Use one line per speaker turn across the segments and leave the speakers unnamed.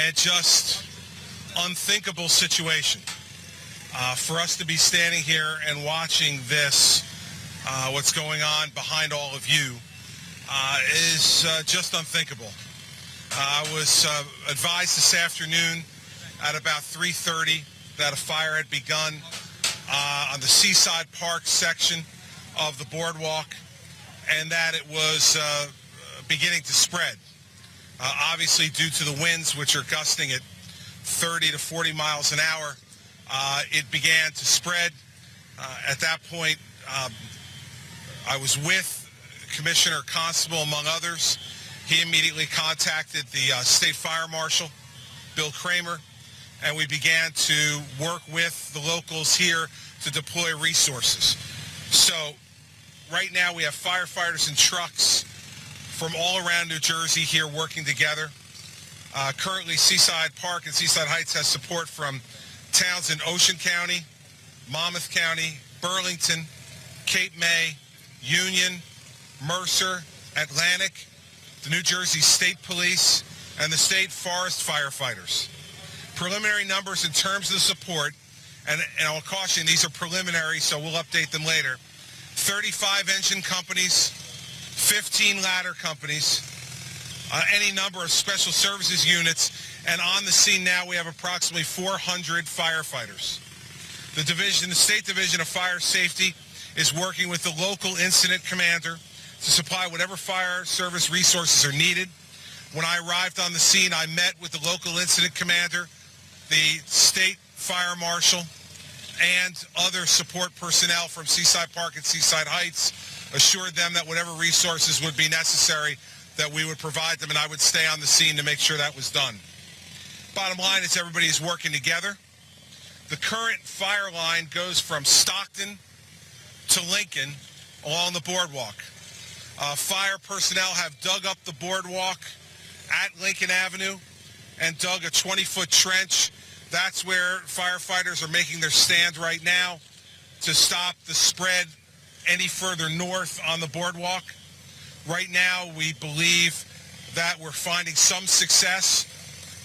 and just unthinkable situation. For us to be standing here and watching this, what's going on behind all of you, is just unthinkable. I was advised this afternoon at about 3:30 that a fire had begun on the Seaside Park section of the boardwalk, and that it was beginning to spread. Obviously, due to the winds, which are gusting at 30 to 40 miles an hour, it began to spread. At that point, I was with Commissioner Constable, among others. He immediately contacted the State Fire Marshal, Bill Kramer, and we began to work with the locals here to deploy resources. So right now we have firefighters and trucks from all around New Jersey here working together. Currently, Seaside Park and Seaside Heights has support from towns in Ocean County, Monmouth County, Burlington, Cape May, Union, Mercer, Atlantic, the New Jersey State Police, and the State Forest Firefighters. Preliminary numbers in terms of the support, and I'll caution, these are preliminary, so we'll update them later. 35 engine companies, 15 ladder companies, any number of special services units, and on the scene now we have approximately 400 firefighters. The State Division of Fire Safety is working with the local incident commander to supply whatever fire service resources are needed. When I arrived on the scene, I met with the local incident commander, the state fire marshal, and other support personnel from Seaside Park and Seaside Heights, assured them that whatever resources would be necessary, that we would provide them, and I would stay on the scene to make sure that was done. Bottom line is everybody is working together. The current fire line goes from Stockton to Lincoln along the boardwalk. Fire personnel have dug up the boardwalk at Lincoln Avenue and dug a 20-foot trench. That's where firefighters are making their stand right now to stop the spread any further north on the boardwalk. Right now, we believe that we're finding some success,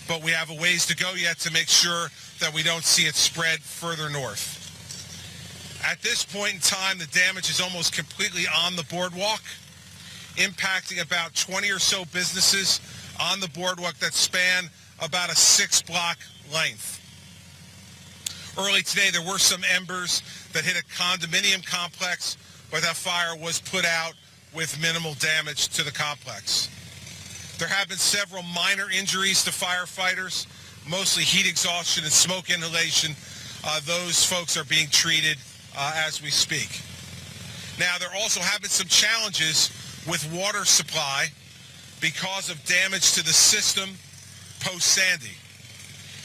but we have a ways to go yet to make sure that we don't see it spread further north. At this point in time, the damage is almost completely on the boardwalk, impacting about 20 or so businesses on the boardwalk that span about a 6-block length. Early today, there were some embers that hit a condominium complex, but that fire was put out with minimal damage to the complex. There have been several minor injuries to firefighters, mostly heat exhaustion and smoke inhalation. Those folks are being treated as we speak. Now, there also have been some challenges with water supply because of damage to the system post-Sandy.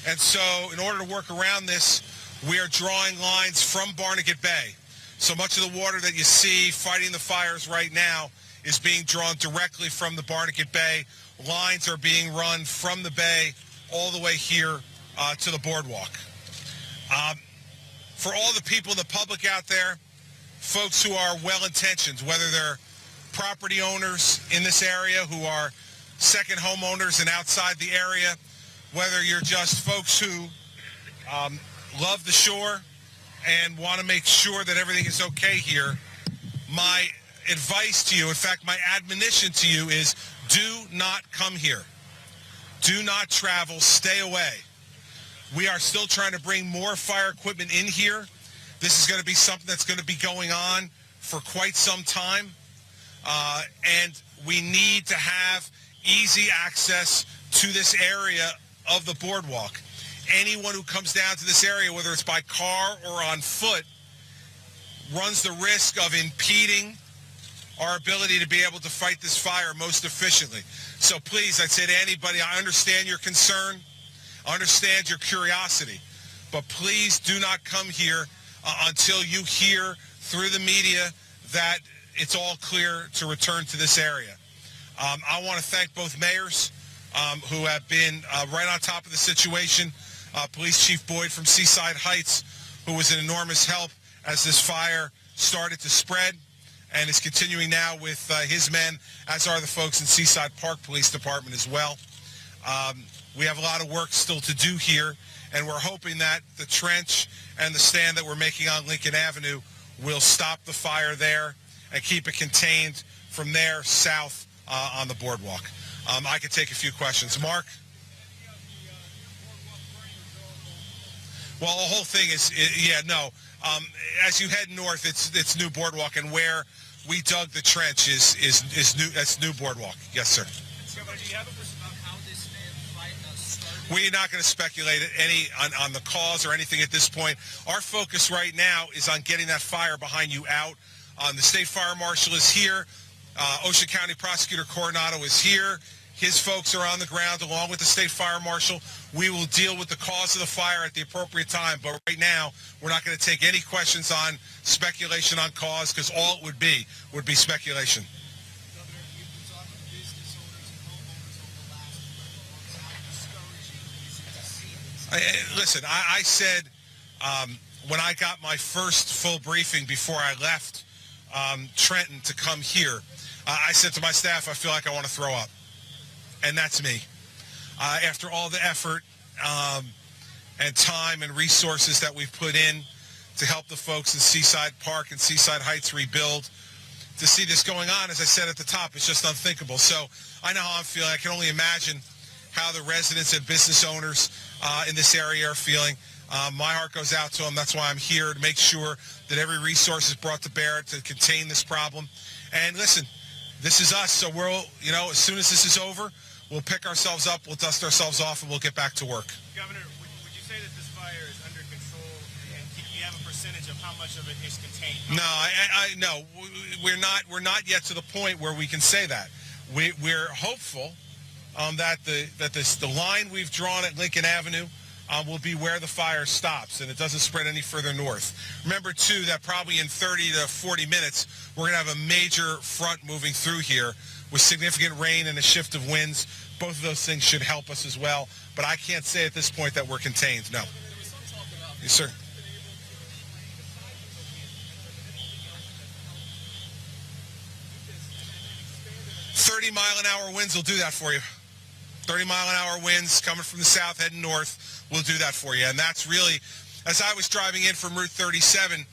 And so in order to work around this, we are drawing lines from Barnegat Bay. So much of the water that you see fighting the fires right now is being drawn directly from the Barnegat Bay. Lines are being run from the bay all the way here to the boardwalk. For all the people in the public out there, folks who are well-intentioned, whether they're property owners in this area who are second homeowners and outside the area, whether you're just folks who love the shore and want to make sure that everything is okay here, my advice to you, in fact, my admonition to you is do not come here. Do not travel. Stay away. We are still trying to bring more fire equipment in here. This is going to be something that's going to be going on for quite some time. And we need to have easy access to this area of the boardwalk. Anyone who comes down to this area, whether it's by car or on foot, runs the risk of impeding our ability to be able to fight this fire most efficiently. So please, I'd say to anybody, I understand your concern, I understand your curiosity, but please do not come here until you hear through the media that it's all clear to return to this area. I want to thank both mayors who have been right on top of the situation. Police Chief Boyd from Seaside Heights, who was an enormous help as this fire started to spread and is continuing now with his men, as are the folks in Seaside Park Police Department as well. we have a lot of work still to do here, and we're hoping that the trench and the stand that we're making on Lincoln Avenue will stop the fire there and keep it contained from there south on the boardwalk. I could take a few questions. Mark? Well, the whole thing is, as you head north, it's new boardwalk, and where we dug the trench is new. That's new boardwalk. Yes, sir.
Governor, do you have a perspective on how this fight started?
We're not going to speculate on the cause or anything at this point. Our focus right now is on getting that fire behind you out. The state fire marshal is here. Ocean County Prosecutor Kohr is here. His folks are on the ground along with the state fire marshal. We will deal with the cause of the fire at the appropriate time. But right now, we're not going to take any questions on speculation on cause, because all it would be speculation.
Governor, you've been talking to business owners and homeowners over the last months. How discouraging is it to see this?
Listen, I said when I got my first full briefing before I left Trenton to come here, I said to my staff, I feel like I want to throw up. And that's me. After all the effort and time and resources that we've put in to help the folks in Seaside Park and Seaside Heights rebuild, to see this going on, as I said at the top, it's just unthinkable. So I know how I'm feeling. I can only imagine how the residents and business owners in this area are feeling. My heart goes out to them. That's why I'm here, to make sure that every resource is brought to bear to contain this problem. And listen, this is us, so we'll, as soon as this is over, we'll pick ourselves up, we'll dust ourselves off, and we'll get back to work.
Governor, would you say that this fire is under control, and do you have a percentage of how much of it is contained?
No, we're not yet to the point where we can say that. We're hopeful that the line we've drawn at Lincoln Avenue will be where the fire stops and it doesn't spread any further north. Remember, too, that probably in 30 to 40 minutes, we're going to have a major front moving through here with significant rain and a shift of winds. Both of those things should help us as well. But I can't say at this point that we're contained, no. Yes, sir. 30-mile-an-hour winds will do that for you. 30-mile-an-hour winds coming from the south heading north will do that for you. And that's really, as I was driving in from Route 37,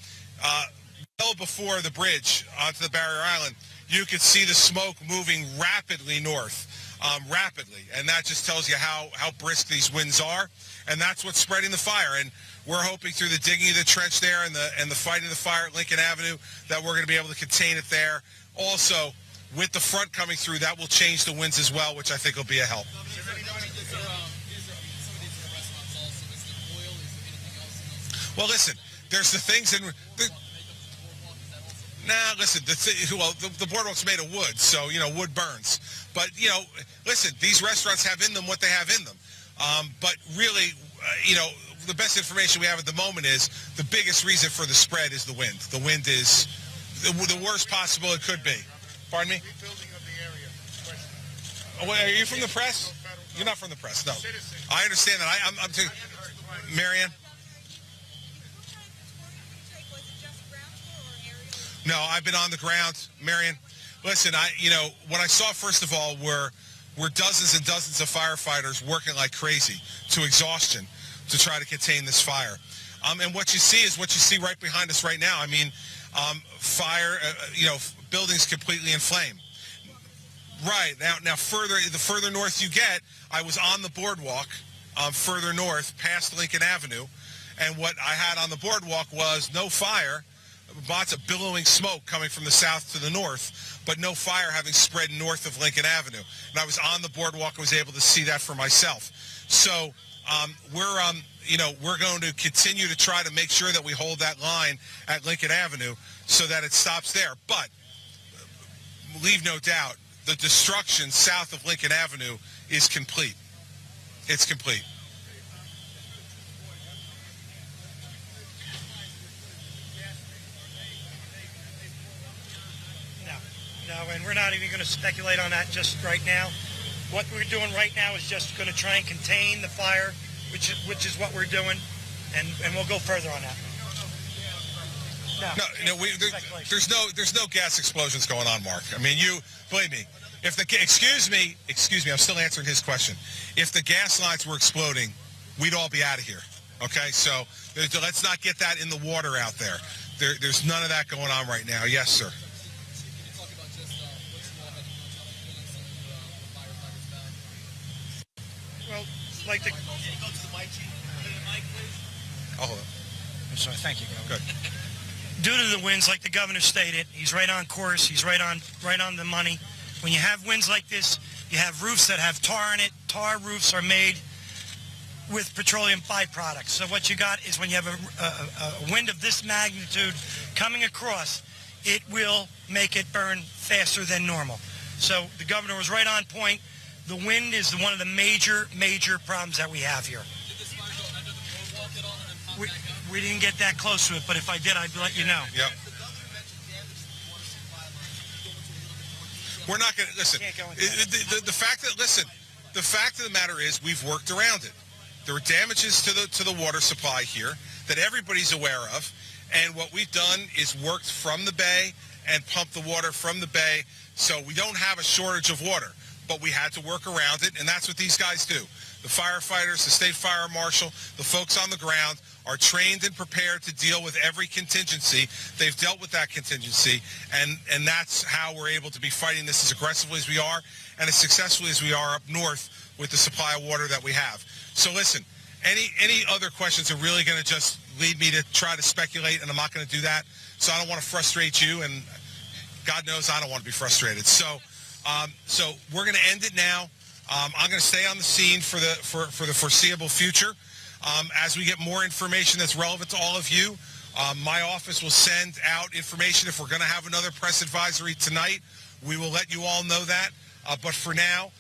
well before the bridge onto the Barrier Island, you could see the smoke moving rapidly north, rapidly. And that just tells you how brisk these winds are. And that's what's spreading the fire. And we're hoping through the digging of the trench there and the fighting the fire at Lincoln Avenue that we're going to be able to contain it there. Also, with the front coming through, that will change the winds as well, which I think will be a help. Well, listen, there's the things in... the boardwalk's made of wood, so, wood burns. But, listen, these restaurants have in them what they have in them. But really, the best information we have at the moment is the biggest reason for the spread is the wind. The wind is the worst possible it could be. Pardon me?
Rebuilding of the area.
Oh, wait, are you from the press? You're not from the press, no. I understand that. I'm Marianne? No, I've been on the ground. Marion, listen, what I saw, first of all, were dozens and dozens of firefighters working like crazy to exhaustion to try to contain this fire. And what you see is what you see right behind us right now. I mean, fire, buildings completely in flame. Right. Now, the further north you get, I was on the boardwalk further north past Lincoln Avenue, and what I had on the boardwalk was no fire, lots of billowing smoke coming from the south to the north, but no fire having spread north of Lincoln Avenue. And I was on the boardwalk and was able to see that for myself. So we're going to continue to try to make sure that we hold that line at Lincoln Avenue so that it stops there. But leave no doubt, the destruction south of Lincoln Avenue is complete. It's complete.
No, and we're not even going to speculate on that just right now. What we're doing right now is just going to try and contain the fire, which is what we're doing, and we'll go further on that.
There's no gas explosions going on, Mark. I mean, believe me, If the excuse me, I'm still answering his question. If the gas lines were exploding, we'd all be out of here. Okay, so let's not get that in the water out there. There's none of that going on right now. Yes, sir.
Well, like the.
Can you go to the mic, Chief? The mic, please.
Oh, hold on.
I'm sorry. Thank you, Governor.
Good.
Due to the winds, like the governor stated, he's right on course. He's right on the money. When you have winds like this, you have roofs that have tar in it. Tar roofs are made with petroleum byproducts. So what you got is when you have a wind of this magnitude coming across, it will make it burn faster than normal. So the governor was right on point. The wind is one of the major problems that we have here.
Did this fire go under the boardwalk at all and then pop back up?
We didn't get that close to it, but if I did, I'd let you know.
Yep.
The governor mentioned damage to the water supply line. Can you go into a little bit more detail?
We're not going to listen.
Can't go into that.
The fact of the matter is we've worked around it. There are damages to the water supply here that everybody's aware of, and what we've done is worked from the bay and pumped the water from the bay, so we don't have a shortage of water. But we had to work around it, and that's what these guys do. The firefighters, the state fire marshal, the folks on the ground are trained and prepared to deal with every contingency. They've dealt with that contingency, and that's how we're able to be fighting this as aggressively as we are and as successfully as we are up north with the supply of water that we have. So listen, any other questions are really going to just lead me to try to speculate, and I'm not going to do that. So I don't want to frustrate you, and God knows I don't want to be frustrated. So we're going to end it now. I'm going to stay on the scene for the foreseeable future. As we get more information that's relevant to all of you, my office will send out information. If we're going to have another press advisory tonight, we will let you all know that. But for now,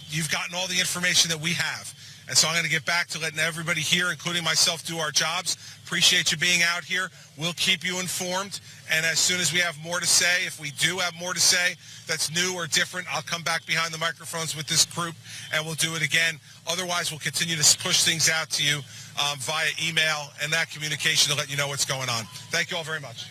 you've gotten all the information that we have. And so I'm going to get back to letting everybody here, including myself, do our jobs. Appreciate you being out here. We'll keep you informed. And as soon as we have more to say, if we do have more to say that's new or different, I'll come back behind the microphones with this group and we'll do it again. Otherwise, we'll continue to push things out to you via email and that communication to let you know what's going on. Thank you all very much.